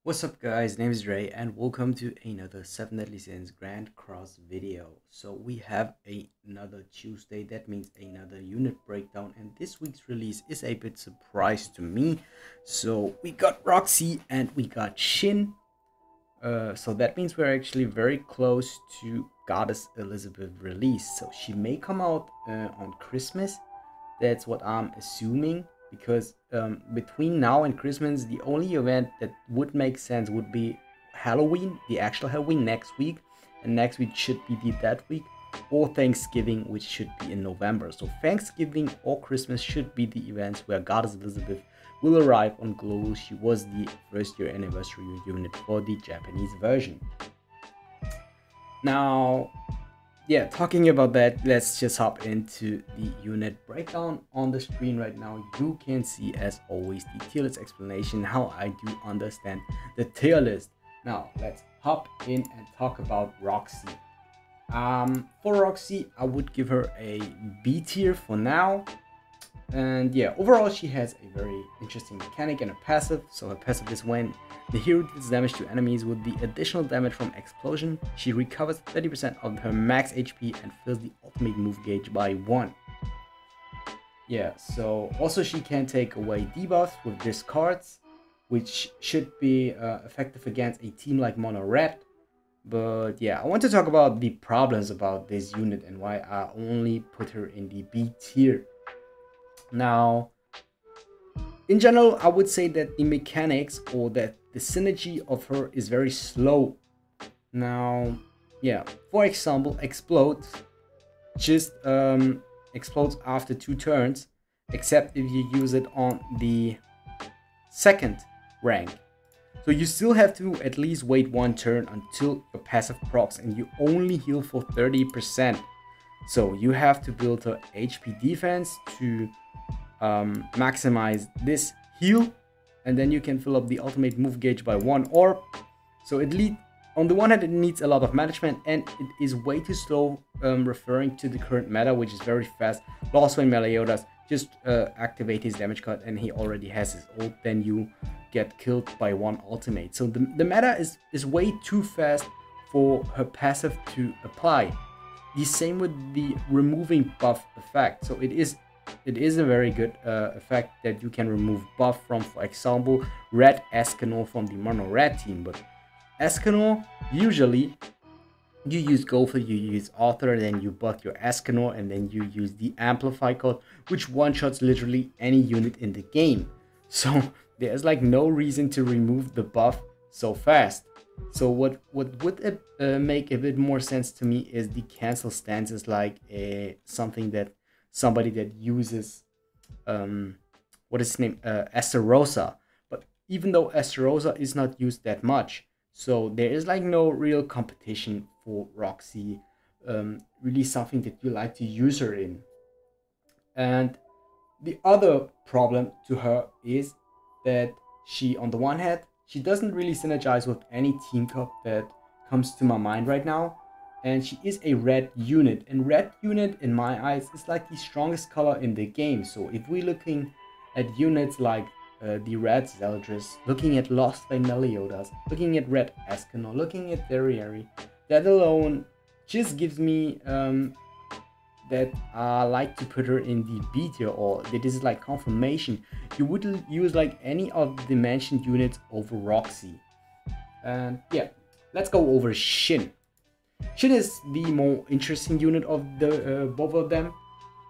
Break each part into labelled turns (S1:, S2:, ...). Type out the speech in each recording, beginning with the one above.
S1: What's up guys, name is Ray and welcome to another 7 Deadly Sins Grand Cross video. So we have another Tuesday, that means another unit breakdown, and this week's release is a bit surprise to me. So we got ROXY and we got SHIN. So that means we're actually very close to Goddess Elizabeth release. So she may come out on Christmas. That's what I'm assuming, because between now and Christmas, the only event that would make sense would be Halloween, the actual Halloween next week, and next week should be the that week, or Thanksgiving, which should be in November. So Thanksgiving or Christmas should be the events where Goddess Elizabeth will arrive on Global. She was the first year anniversary unit for the Japanese version. Now, yeah, talking about that, let's just hop into the unit breakdown. On the screen right now, you can see, as always, the tier list explanation, how I do understand the tier list. Now, let's hop in and talk about ROXY. For ROXY, I would give her a B tier for now. And yeah, overall, she has a very interesting mechanic and a passive. So her passive is when the hero deals damage to enemies with the additional damage from explosion, she recovers 30% of her max HP and fills the ultimate move gauge by 1. Yeah, so also she can take away debuffs with discards, which should be effective against a team like Mono Red. But yeah, I want to talk about the problems about this unit and why I only put her in the B tier. Now, in general, I would say that the mechanics, or that the synergy of her, is very slow. Now, yeah, for example, Explode just explodes after 2 turns, except if you use it on the second rank. So you still have to at least wait 1 turn until your passive procs, and you only heal for 30%. So you have to build her HP defense to maximize this heal, and then you can fill up the ultimate move gauge by 1. Or so at least on the one hand, it needs a lot of management, and it is way too slow, referring to the current meta, which is very fast. Lost when Meliodas just activate his damage cut and he already has his ult, then you get killed by 1 ultimate. So the meta is way too fast for her passive to apply. The same with the removing buff effect. So it is a very good effect that you can remove buff from, for example, Red Escanor from the Mono Red team. But Escanor, usually you use Gopher, you use Author, then you buff your Escanor, and then you use the Amplify code, which one-shots literally any unit in the game. So there's like no reason to remove the buff so fast. So what would make a bit more sense to me is the cancel stances, like something that somebody that uses what is his name, Esterosa. But even though Esterosa is not used that much, so there is like no real competition for ROXY, really something that you like to use her in. And the other problem to her is that she, on the one hand, she doesn't really synergize with any team cup that comes to my mind right now. And she is a red unit, and red unit in my eyes is like the strongest color in the game. So if we're looking at units like the red Zeldris, looking at Lost by Meliodas, looking at red Escanor, looking at Derriere, that alone just gives me that I like to put her in the B tier, or that is like confirmation. You wouldn't use like any of the mentioned units over ROXY. And yeah, let's go over SHIN. SHIN is the more interesting unit of the both of them.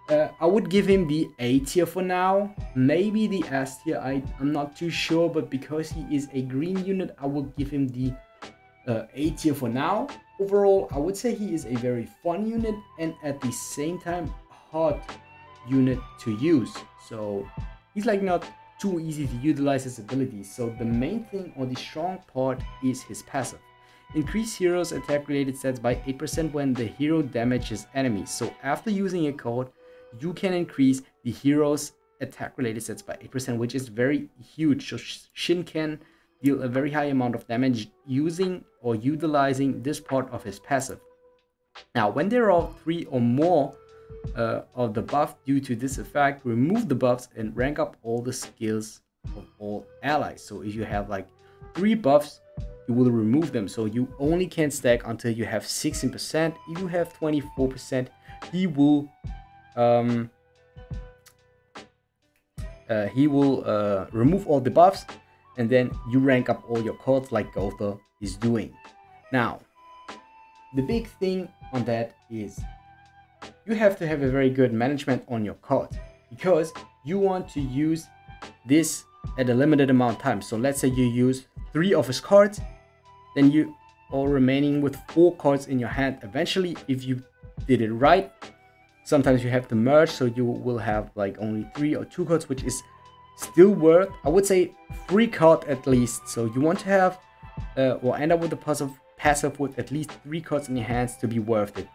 S1: I would give him the A tier for now, maybe the S tier, I'm not too sure, but because he is a green unit, I will give him the A tier for now. Overall, I would say he is a very fun unit, and at the same time hard unit to use. So he's like not too easy to utilize his abilities. So the main thing, or the strong part, is his passive. Increase heroes attack related stats by 8% when the hero damages enemies. So after using a code, you can increase the hero's attack related stats by 8%, which is very huge. So SHIN can deal a very high amount of damage using or utilizing this part of his passive. Now, when there are 3 or more of the buff due to this effect, remove the buffs and rank up all the skills of all allies. So if you have like 3 buffs, you will remove them. So you only can stack until you have 16%. If you have 24%, he will remove all the buffs, and then you rank up all your cards like Gotha is doing. Now, the big thing on that is you have to have a very good management on your cards, because you want to use this at a limited amount of time. So let's say you use 3 of his cards, then you are remaining with 4 cards in your hand. Eventually, if you did it right, sometimes you have to merge, so you will have like only 3 or 2 cards, which is still worth, I would say, 3 cards at least. So you want to have or end up with a passive with at least 3 cards in your hands to be worth it.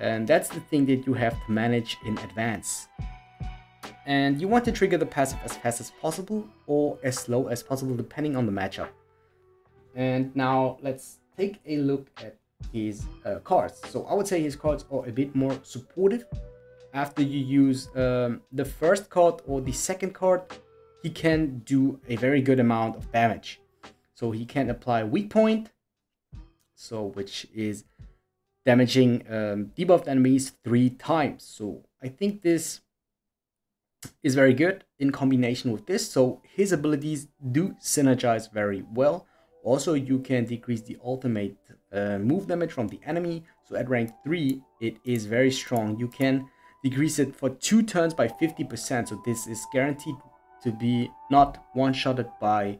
S1: And that's the thing that you have to manage in advance. And you want to trigger the passive as fast as possible or as slow as possible, depending on the matchup. And now let's take a look at his cards. So I would say his cards are a bit more supportive. After you use the first card or the second card, he can do a very good amount of damage. So he can apply weak point, so which is damaging debuffed enemies 3 times. So I think this is very good in combination with this. So his abilities do synergize very well. Also, you can decrease the ultimate move damage from the enemy. So at rank 3, it is very strong. You can decrease it for 2 turns by 50%. So this is guaranteed to be not one-shotted by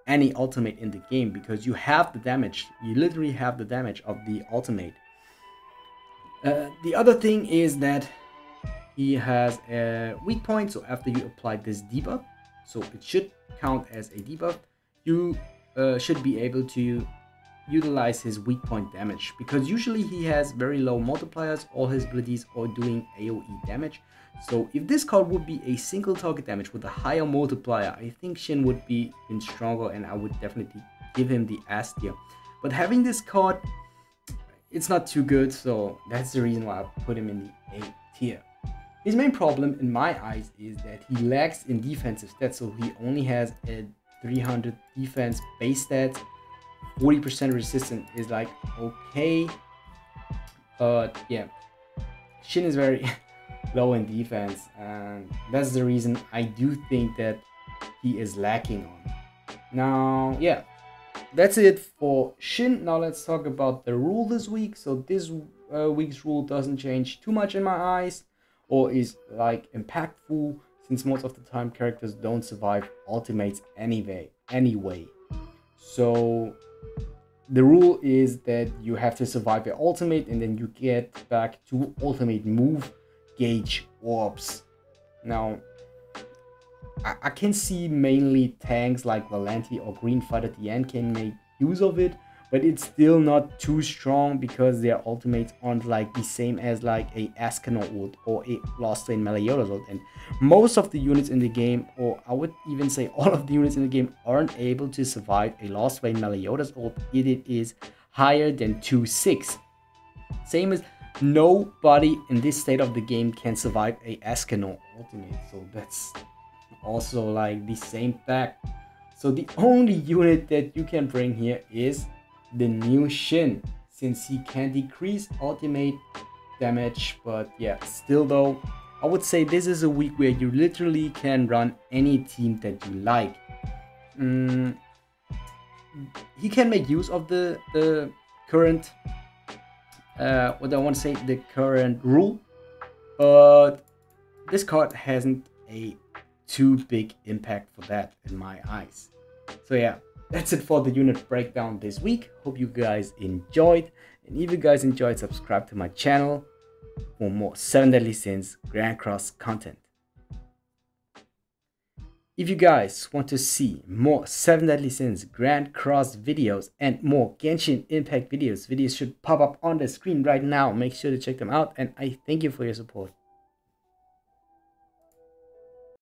S1: any ultimate in the game, because you have the damage. You literally have the damage of the ultimate. The other thing is that he has a weak point. So after you apply this debuff, so it should count as a debuff, you should be able to utilize his weak point damage, because usually he has very low multipliers. All his abilities are doing AoE damage. So if this card would be a single target damage with a higher multiplier, I think Shin would be even stronger, and I would definitely give him the S tier. But having this card, it's not too good, so that's the reason why I put him in the A tier. His main problem in my eyes is that he lacks in defensive stats. So he only has a 300 defense base stats. 40% resistance is like okay, but yeah, Shin is very low in defense, and that's the reason I do think that he is lacking on. Now, yeah, that's it for Shin. Now let's talk about the rule this week. So this week's rule doesn't change too much in my eyes, or is like impactful, since most of the time characters don't survive ultimates anyway. So the rule is that you have to survive your ultimate, and then you get back to ultimate move gauge orbs. Now, I can see mainly tanks like Valenti or Green Fight at the end can make use of it, but it's still not too strong, because their ultimates aren't like the same as like a Ascano ult or a Lost Lane Meliodas ult. And most of the units in the game, or I would even say all of the units in the game, aren't able to survive a Lost Lane Meliodas ult if it is higher than 2/6. Same as nobody in this state of the game can survive a Ascano ultimate. So that's also like the same fact. So the only unit that you can bring here is the new Shin, since he can decrease ultimate damage. But yeah, still though, I would say this is a week where you literally can run any team that you like. He can make use of the current what I want to say, the current rule, but this card hasn't a too big impact for that in my eyes. So yeah, that's it for the unit breakdown this week. Hope you guys enjoyed, and if you guys enjoyed, subscribe to my channel for more 7 Deadly Sins Grand Cross content. If you guys want to see more 7 Deadly Sins Grand Cross videos and more Genshin Impact videos should pop up on the screen right now. Make sure to check them out, and I thank you for your support.